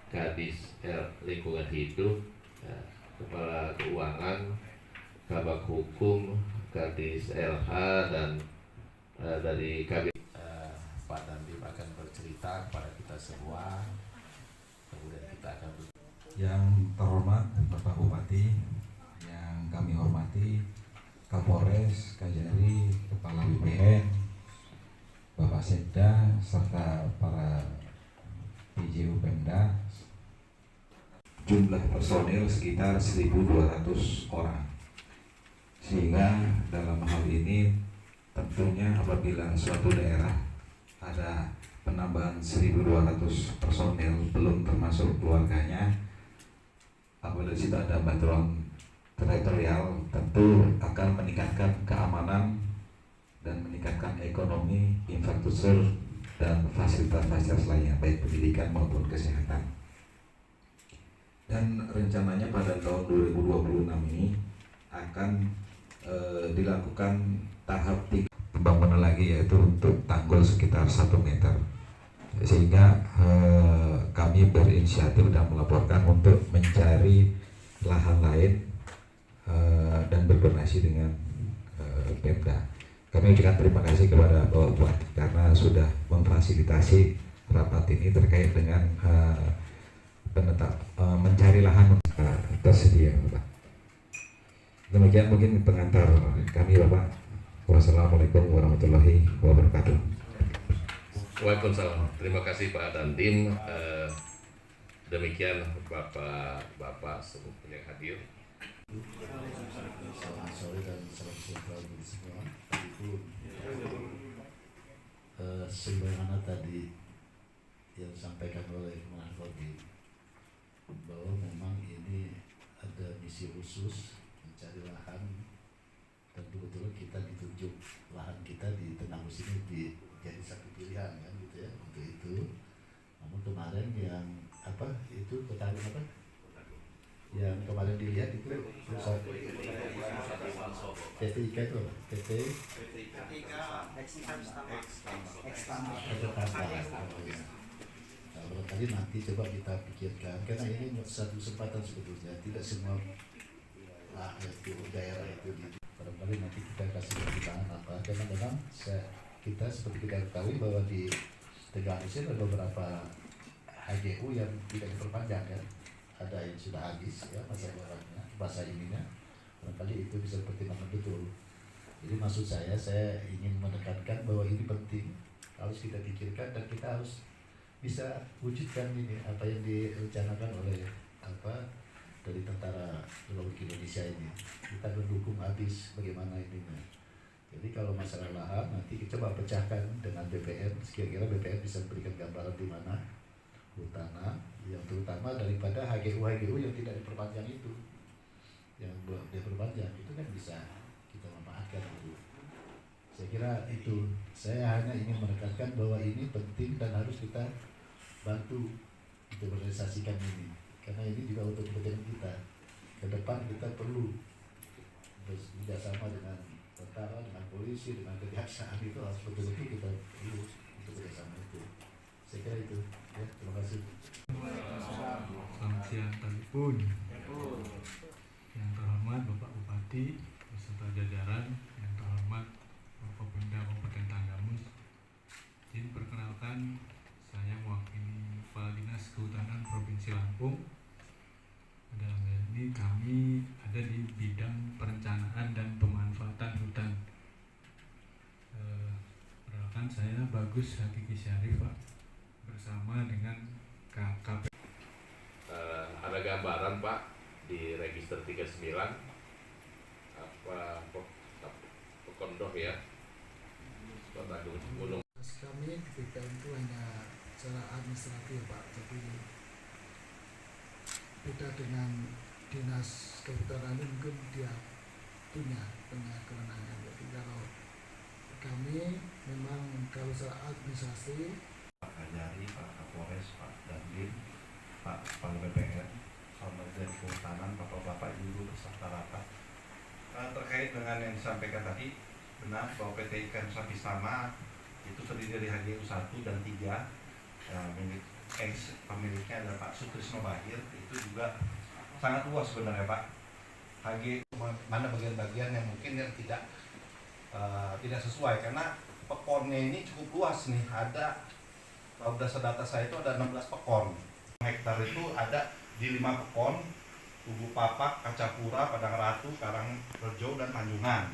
Kadis Lingkungan Hidup, ya, Kepala Keuangan, Kabak Hukum, Kadis LH, dan dari KB. Pak Dandim akan bercerita kepada kita semua, kemudian kita akan Yang terhormat Bapak Bupati, yang kami hormati Kapolres, Kajari, Kepala BPN, Bapak Sekda, serta para PJU Pemda. Jumlah personil sekitar 1.200 orang. Sehingga dalam hal ini tentunya apabila suatu daerah ada penambahan 1.200 personil belum termasuk keluarganya, apabila di situ ada background teritorial, tentu akan meningkatkan keamanan dan meningkatkan ekonomi, infrastruktur, dan fasilitas-fasilitas lainnya, baik pendidikan maupun kesehatan. Dan rencananya pada tahun 2026 ini akan dilakukan tahap 3 pembangunan lagi, yaitu untuk tanggul sekitar 1 meter. Sehingga kami berinisiatif dan melaporkan untuk mencari lahan lain dan berdonasi dengan Pemda. Kami ucapkan terima kasih kepada Bapak Bupati karena sudah memfasilitasi rapat ini terkait dengan mencari lahan tersedia, Bapak. Demikian mungkin pengantar kami, Bapak. Wassalamualaikum warahmatullahi wabarakatuh. Waalaikumsalam. Terima kasih Pak Dandim. Demikian Bapak semua yang hadir. Selamat sore dan salam sejahtera bagi semua. Ibu, sebagaimana tadi yang disampaikan oleh Mas Robi, bahwa memang ini ada misi khusus mencari lahan, dan kebetulan kita ditunjuk lahan kita di Tenangus ini jadi satu pilihan kan gitu ya untuk itu. Namun kemarin yang itu petani yang kemarin dilihat itu perusahaan PT IKA itu apa? PT Kalau tadi nanti coba kita pikirkan, karena ini satu kesempatan sebetulnya, tidak semua itu daerah itu barangkali nanti kita kasih pertimbangan apa, karena memang kita seperti kita ketahui bahwa di Tenangus ini ada beberapa HGU yang tidak diperpanjang ya. Ada yang sudah habis ya masa ininya, barangkali itu bisa pertimbangan betul. Jadi maksud saya ingin menekankan bahwa ini penting, harus kita pikirkan dan kita harus bisa wujudkan ini apa yang direncanakan oleh dari Tentara Republik Indonesia ini. Kita mendukung habis bagaimana ininya. Jadi kalau masalah lahan nanti kita coba pecahkan dengan BPN, kira-kira BPN bisa berikan gambaran di mana tanah yang terutama daripada HGU yang tidak diperpanjang itu, yang belum diperpanjang itu kan bisa kita manfaatkan dulu. Saya kira itu. Saya hanya ingin menekankan bahwa ini penting dan harus kita bantu untuk merealisasikan ini, karena ini juga untuk kepentingan kita ke depan. Kita perlu bekerjasama dengan tentara, dengan polisi, dengan kejaksaan, itu harus betul-betul kita perlu untuk bekerjasama itu. Saya kira itu ya, terima kasih. Selamat siang telepon. Yang terhormat Bapak Bupati beserta jajaran, yang terhormat Bapak Pemda Kabupaten Tanggamus. Izin perkenalkan, saya mewakili Kepala Dinas Kehutanan Provinsi Lampung. Dalam hal ini kami ada di bidang perencanaan dan pemanfaatan hutan. Perkenalkan, saya Bagus Hakiki Syarif, Pak, bersama dengan KKP. Ada gambaran Pak di register 39 Pekondoh ya, Kota Gunung. Kami di BPN itu hanya secara administratif Pak, jadi beda dengan dinas kehutanan mungkin dia punya kewenangan. Jadi kalau kami memang kalau secara administrasi, Pak Kajari, Pak Kapolres, Pak Dandim, Pak Kepala BPN, sama dari Kehutanan, Bapak-Bapak, Ibu beserta rapat. Terkait dengan yang disampaikan tadi, benar bahwa PT IKA Nusa Pisama itu terdiri dari HGU 1 dan 3. ex pemiliknya adalah Pak Sutrisno Bahir, itu juga sangat luas sebenarnya Pak. HG mana bagian-bagian yang mungkin yang tidak sesuai, karena pekonnya ini cukup luas nih. Ada, kalau berdasar data saya itu ada 16 pekon. Hektar itu ada di 5 pekon, Tugu Papak, Kacapura, Padang Ratu, Karangrejo, dan Tanjungan.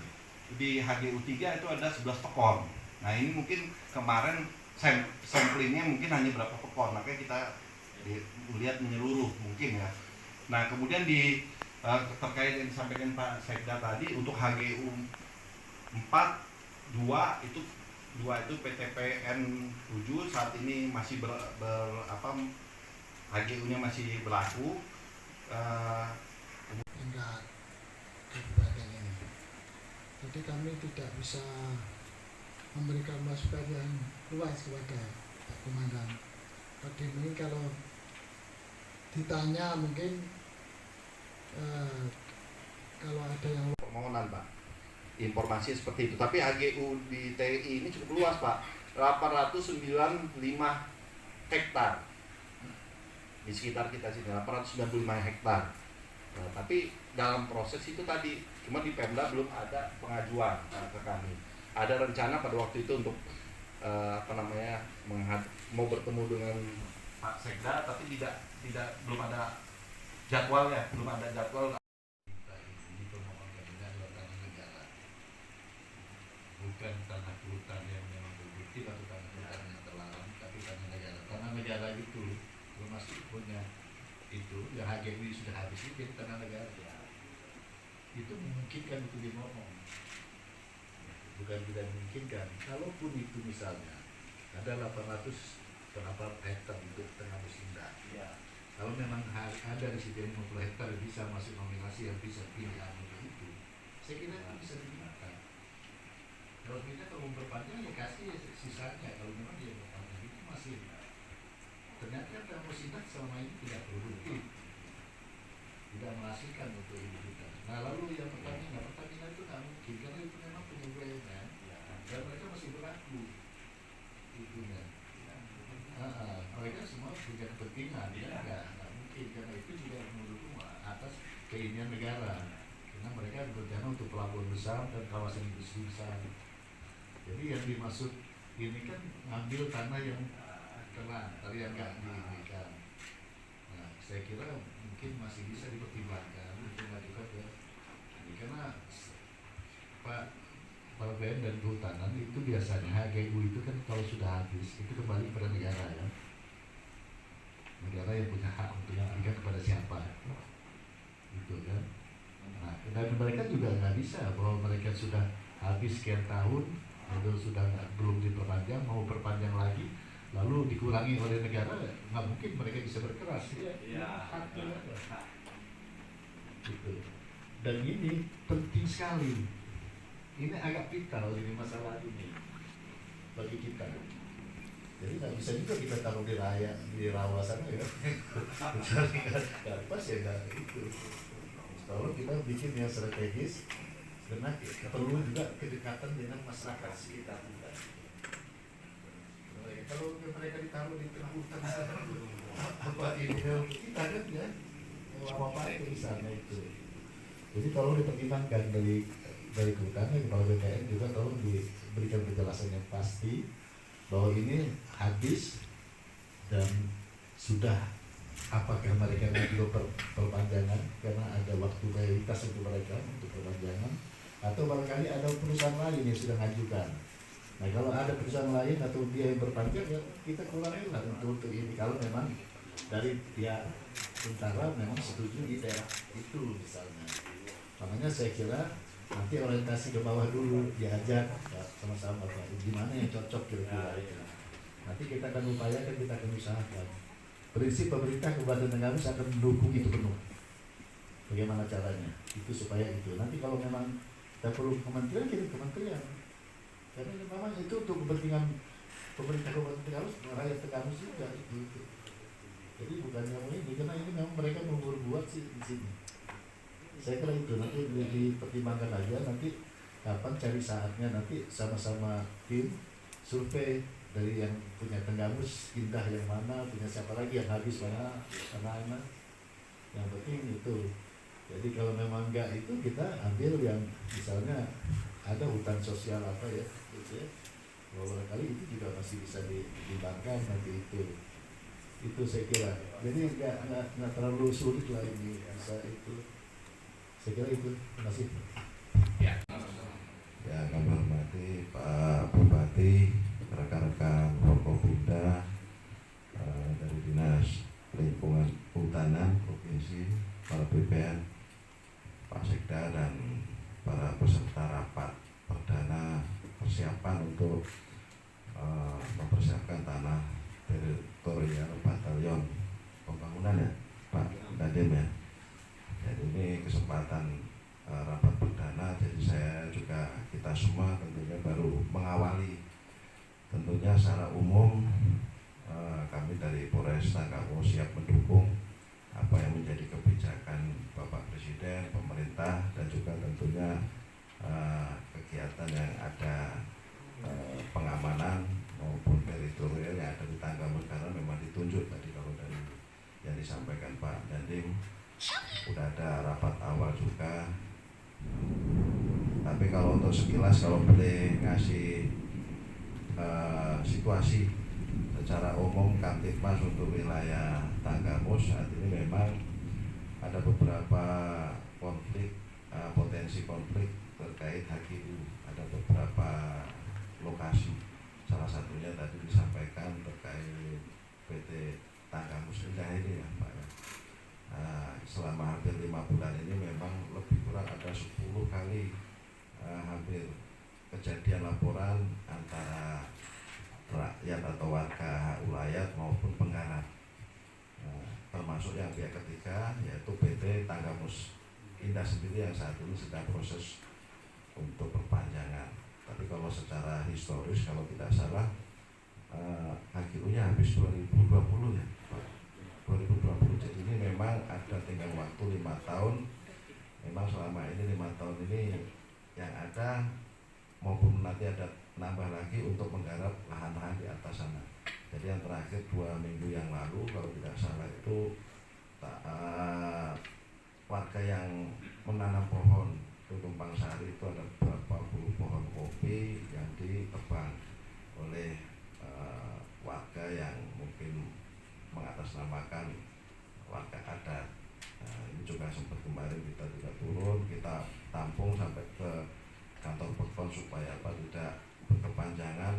Di HGU 3 itu ada 11 pekon. Nah ini mungkin kemarin samplingnya mungkin hanya berapa pekon, makanya kita lihat menyeluruh mungkin ya. Nah kemudian terkait yang disampaikan Pak Sekda tadi, untuk HGU 4, 2 itu PTPN 7 saat ini masih HGU-nya masih berlaku. Enggak kabupaten ini. Jadi kami tidak bisa memberikan masukan yang luas kepada Pak Komandan. Tadi ini kalau ditanya mungkin kalau ada yang Permohonan Pak, informasi seperti itu. Tapi HGU di TI ini cukup luas Pak, 895 hektar di sekitar kita sini, 895 hektar. Nah, tapi dalam proses itu tadi, cuma di Pemda belum ada pengajuan ke kami. Ada rencana pada waktu itu untuk mau bertemu dengan Pak Sekda, tapi belum ada jadwalnya, Ini permohonan dengan tanah negara, bukan tanah hutan yang memang produktif atau tanah hutan yang terlarang, tapi tanah negara. Tanah negara itu termasuk punya itu yang HGW sudah habis itu jadi tanah negara. Itu memungkinkan itu dimomong, bukan tidak memungkinkan. Kalaupun itu misalnya ada 800 berapa hektar untuk Tengah Musinda, kalau memang ada di situ yang 50 hektar bisa masuk nominasi yang bisa pilihan untuk itu, saya kira itu bisa digunakan. Kalau kita kalau memperpanjang ya kasih sisanya, kalau memang dia berpanjang itu masih. Ternyata Tengah Musinda selama ini tidak produktif, tidak menghasilkan untuk ibu kita. Nah lalu yang pertandingan itu nggak mungkin, karena itu memang punya BUMN dan mereka masih berlaku itunya. Mereka semua punya kepentingan, nggak mungkin, karena itu juga mendukung atas keinginan negara, karena mereka berencana untuk pelabuhan besar dan kawasan industri besar. Jadi yang dimaksud ini kan ngambil tanah yang tapi yang nggak diberikan. Nah, saya kira mungkin masih bisa dipertimbangkan untuk mengajukan ke ini, karena Pak BN dan Kehutanan itu biasanya HGU itu kan kalau sudah habis itu kembali kepada negara ya. Negara yang punya hak untuk memberikan kepada siapa, gitu kan. Nah, dan mereka juga nggak bisa bahwa mereka sudah habis sekian tahun, lalu sudah belum diperpanjang, mau perpanjang lagi, lalu dikurangi oleh negara, nggak mungkin mereka bisa berkeras. Haknya ada. Gitu. Dan ini penting sekali. Ini agak vital ini masalah ini bagi kita. Jadi nggak bisa juga kita taruh di rawa sana ya. Nggak pas ya nggak itu. Kalau kita bikin yang strategis, karena perlu juga kedekatan dengan masyarakat sekitar kita. Kalau mereka ditaruh di tengah hutan sana, apa ini kita kan ya, apa itu di sana itu. Jadi kalau dipertimbangkan dari kehutanan, kepala BPN juga tolong diberikan penjelasan yang pasti bahwa ini habis dan sudah, apakah mereka mengajukan perpanjangan karena ada waktu prioritas untuk mereka untuk perpanjangan, atau barangkali ada perusahaan lain yang sudah mengajukan. Nah kalau ada perusahaan lain atau dia yang berpanjang ya kita kurangi lah untuk ini, kalau memang dari pihak tentara memang setuju di daerah itu misalnya. Makanya saya kira nanti orientasi ke bawah dulu, diajak sama-sama gimana yang cocok kira-kira itu. Nanti kita akan upayakan, kita akan usahakan. Prinsip pemerintah Kabupaten Tenggarus akan mendukung itu penuh. Bagaimana caranya? Itu supaya itu. Nanti kalau memang kita perlu kementerian, kirim kementerian. Karena memang itu untuk kepentingan pemerintah Kabupaten Tenggarus, rakyat Tenggarus juga itu. Jadi bukannya ini, karena ini memang mereka mau berbuat sih di sini. Saya kira itu nanti dipertimbangkan aja, nanti kapan cari saatnya, nanti sama-sama tim survei dari yang punya Tenggamus Indah yang mana, punya siapa lagi yang habis mana anak-anak. Yang penting itu. Jadi kalau memang enggak itu kita ambil yang misalnya ada hutan sosial apa ya, gitu ya. Kalau barangkali itu juga masih bisa dikembangkan nanti itu saya kira. Jadi nggak terlalu sulit lah ini bisa itu. Saya kira itu. Terima kasih. Ya. Ya, kami hormati Pak Bupati, rekan-rekan Forkopimda dari Dinas Lingkungan Kehutanan Provinsi, para BPN, Pak Sekda dan para peserta rapat perdana persiapan untuk mempersiapkan tanah teritorial batalion pembangunan ya Pak Nadiem ya. Jadi ini kesempatan rapat perdana, jadi saya juga kita semua tentunya baru mengawali. Tentunya secara umum kami dari Polres Tanggamus siap mendukung apa yang menjadi kebijakan Bapak Presiden, pemerintah, dan juga tentunya kegiatan yang ada pengamanan maupun teritorial yang ada di Tanggamus, karena memang ditunjuk tadi kalau dari yang disampaikan Pak Dandim udah ada rapat awal juga. Tapi kalau untuk sekilas kalau boleh ngasih situasi secara umum Kamtibmas untuk wilayah Tanggamus saat ini memang ada beberapa konflik, potensi konflik terkait HGU, ada beberapa lokasi. Salah satunya tadi disampaikan terkait PT Tanggamus Indah ini ya Pak ya. Selama hampir 5 bulan ini memang lebih kurang ada 10 kali hampir kejadian laporan antara rakyat atau warga ulayat maupun penggarap, termasuk yang pihak ketiga yaitu PT Tanggamus Indah sendiri yang saat ini sedang proses untuk perpanjangan. Tapi kalau secara historis kalau tidak salah HGU-nya habis 2020 ya Pak. 2020, jadi ini memang ada tenggang waktu 5 tahun. Memang selama ini 5 tahun ini yang ada maupun nanti ada nambah lagi untuk menggarap lahan-lahan di atas sana. Jadi yang terakhir 2 minggu yang lalu kalau tidak salah itu warga yang menanam pohon di Tumpang Sari itu ada beberapa puluh pohon kopi yang ditebang oleh warga yang mungkin mengatasnamakan warga adat. Ini juga sempat kemarin kita juga turun, kita tampung sampai ke kantor Pekon supaya tidak berkepanjangan,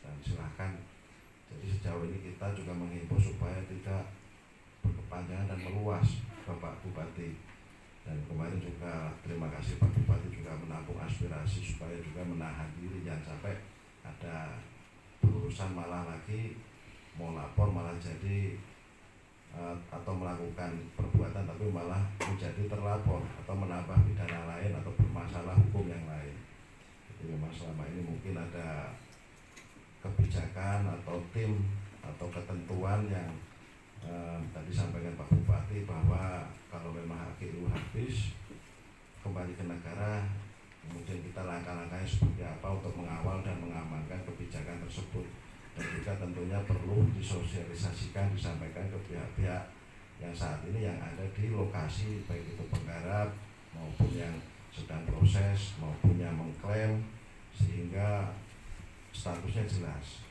dan silahkan. Jadi sejauh ini kita juga menghimbau supaya tidak berkepanjangan dan meluas Bapak Bupati. Dan kemarin juga terima kasih Pak Bupati juga menampung aspirasi supaya juga menahan diri, jangan sampai ada berurusan malah lagi mau lapor malah jadi atau melakukan perbuatan tapi malah menjadi terlapor atau menambah pidana lain atau bermasalah hukum yang lain. Jadi memang selama ini mungkin ada kebijakan atau tim atau ketentuan yang tadi sampaikan Pak Bupati bahwa kalau memang HGU habis kembali ke negara, kemudian kita langkah-langkahnya seperti apa untuk mengawal dan mengamankan kebijakan tersebut. Dan juga tentunya perlu disosialisasikan, disampaikan ke pihak-pihak yang saat ini yang ada di lokasi, baik itu penggarap maupun yang sedang proses maupun yang mengklaim, sehingga statusnya jelas.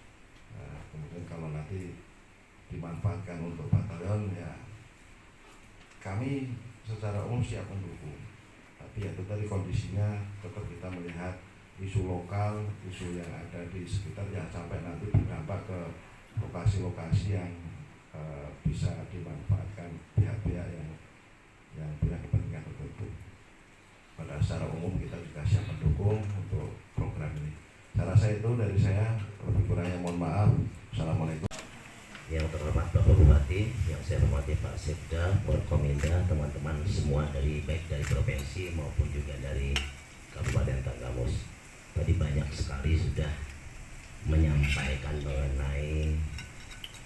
Kemudian kalau nanti dimanfaatkan untuk batalion ya kami secara umum siap mendukung. Tapi ya itu tadi kondisinya tetap kita melihat isu lokal, isu yang ada di sekitar, jangan sampai nanti berdampak ke lokasi-lokasi yang bisa dimanfaatkan pihak-pihak yang punya kepentingan tertentu. Pada secara umum kita juga siap mendukung untuk program ini. Saya rasa itu dari saya, lebih kurangnya mohon maaf. Assalamualaikum. Yang terhormat Bapak Bupati, yang saya hormati Pak Sekda, Forkominda, teman-teman semua baik dari provinsi maupun juga dari Kabupaten Tanggamus. Tadi banyak sekali sudah menyampaikan mengenai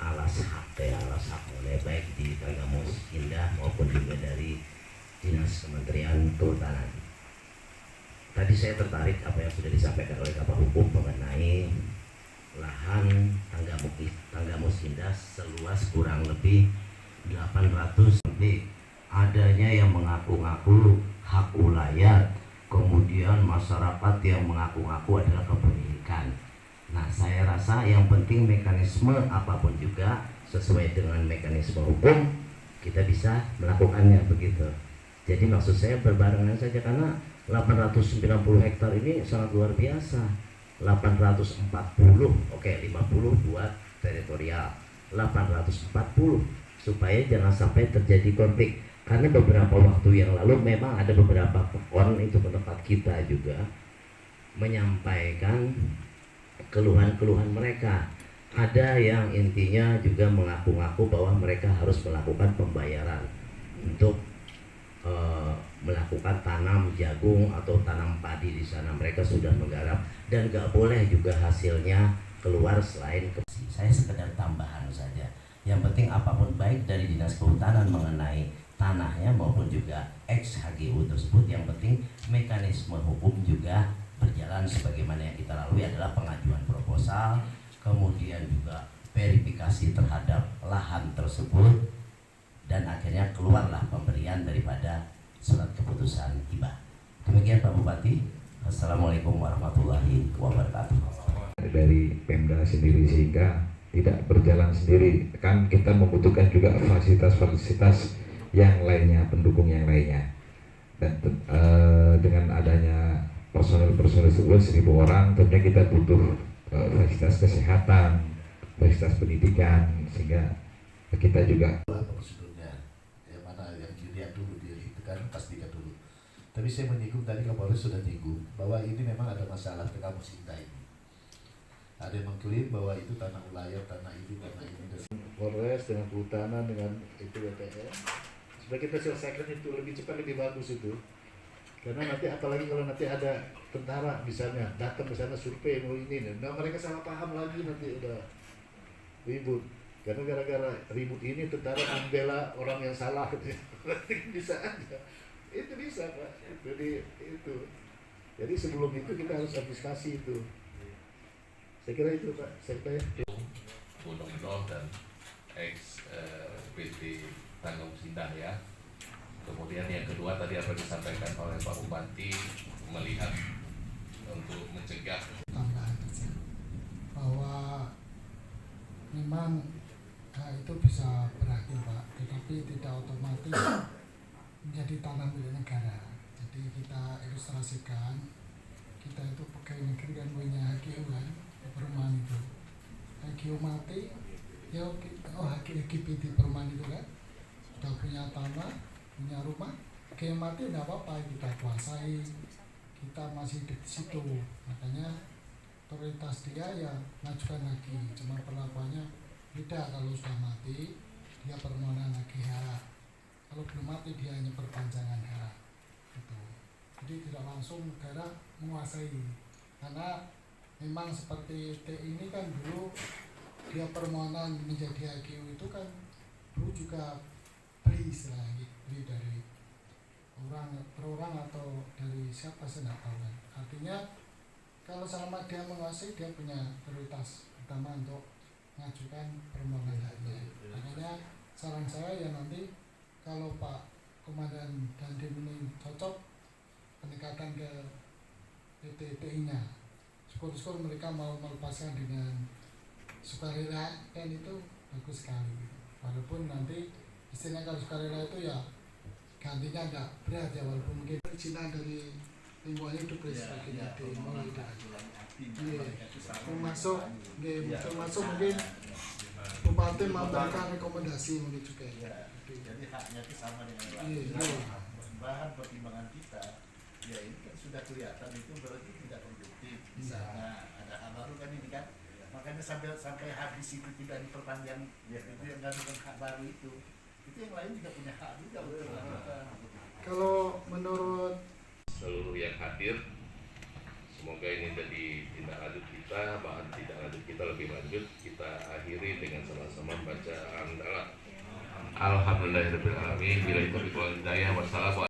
alas hak mengenai baik di Tanggamus Indah maupun juga dari Dinas Kementerian Kehutanan. Tadi saya tertarik apa yang sudah disampaikan oleh Kabak Hukum mengenai lahan Tanggamus Indah seluas kurang lebih 800 lebih. Adanya yang mengaku-ngaku hak ulayat, kemudian masyarakat yang mengaku-ngaku adalah kepemilikan. Nah, saya rasa yang penting mekanisme apapun juga sesuai dengan mekanisme hukum kita bisa melakukannya begitu. Jadi maksud saya berbarengan saja, karena 890 hektar ini sangat luar biasa. 840, oke, 50 buat teritorial, 840 supaya jangan sampai terjadi konflik. Karena beberapa waktu yang lalu memang ada beberapa pohon itu ke tempat kita juga menyampaikan keluhan-keluhan mereka. Ada yang intinya juga mengaku-ngaku bahwa mereka harus melakukan pembayaran untuk melakukan tanam jagung atau tanam padi di sana. Mereka sudah menggarap dan gak boleh juga hasilnya keluar selain saya sekedar tambahan saja. Yang penting apapun baik dari Dinas Kehutanan mengenai tanahnya maupun juga ex-HGU tersebut, yang penting mekanisme hukum juga berjalan sebagaimana yang kita lalui adalah pengajuan proposal, kemudian juga verifikasi terhadap lahan tersebut, dan akhirnya keluarlah pemberian daripada surat keputusan hibah. Demikian Pak Bupati. Assalamualaikum warahmatullahi wabarakatuh. Dari Pemda sendiri sehingga tidak berjalan sendiri, kan kita membutuhkan juga fasilitas-fasilitas yang lainnya, pendukung yang lainnya. Dan dengan adanya personel-personel 1.000 orang, tentunya kita butuh fasilitas kesehatan, fasilitas pendidikan, sehingga kita juga apa prosedurnya, yang mana yang dilihat dulu, itu kan pastikan dulu. Tapi saya menyinggung tadi, Kapolres sudah nyinggung bahwa ini memang ada masalah Tanggamus Indah ini. Ada yang mengklaim bahwa itu tanah ulayat, tanah ini. Polres dengan Kehutanan dengan itu WTN, supaya kita selesaikan itu lebih cepat lebih bagus itu. Karena nanti apalagi kalau nanti ada tentara misalnya datang ke sana survei mau ini, nah mereka salah paham lagi, nanti udah ribut. Karena gara-gara ribut ini tentara membela orang yang salah, bisa aja. Itu bisa Pak. Jadi itu. Jadi sebelum itu kita harus antisipasi itu. Saya kira itu Pak. Saya Gunung Nol dan ex PT Tanggamus Indah ya. Kemudian yang kedua tadi apa disampaikan oleh Pak Bupati, melihat untuk mencegah tambahan saja bahwa memang itu bisa berakhir Pak, tetapi tidak otomatis menjadi tanah milik negara. Jadi kita ilustrasikan, kita itu pegawai negeri kan punya HGU kan, perumahan itu. HGU mati, ya HGPT perumahan itu kan, sudah punya tanah, punya rumah, HGU mati tidak apa-apa, kita kuasai, kita masih di situ. Makanya otoritas dia ya majukan lagi, cuma perlakuannya beda. Kalau sudah mati, dia permohonan lagi hak. Kalau belum mati dia hanya perpanjangan hak gitu. Jadi tidak langsung negara menguasai, karena memang seperti T ini kan dulu dia permohonan menjadi HGU itu kan dulu juga beli istilahnya, beli dari orang per orang atau dari siapa saya tidak tahu kan. Artinya kalau selama dia menguasai, dia punya prioritas pertama untuk mengajukan permohonan haknya. Makanya saran saya ya nanti kalau Pak Komandan Dandim ini cocok pendekatan ke PTTI-nya, syukur-syukur mereka mau melepaskan dengan sukarela, kan itu bagus sekali. Walaupun nanti istilahnya kalau sukarela itu ya gantinya enggak berat ya, walaupun mungkin perizinan dari lingkungan hidup dan sebagainya dimulai termasuk mungkin Bupati memberikan rekomendasi mungkin juga ya. jadi haknya itu sama dengan bahan pertimbangan kita. Ya ini kan sudah kelihatan itu berarti tidak produktif. Misalnya ada hal baru kan ini kan, makanya sampai habis itu tidak diperpanjang, ya itu yang gantikan hak baru itu yang lain juga punya hak juga. Kalau menurut seluruh yang hadir, semoga ini jadi tindak lanjut kita, bahan tindak lanjut kita lebih lanjut. Kita akhiri dengan sama-sama baca hamdalah. Alhamdulillahirabbil alamin. Bila itu hidayah. Wassalamualaikum.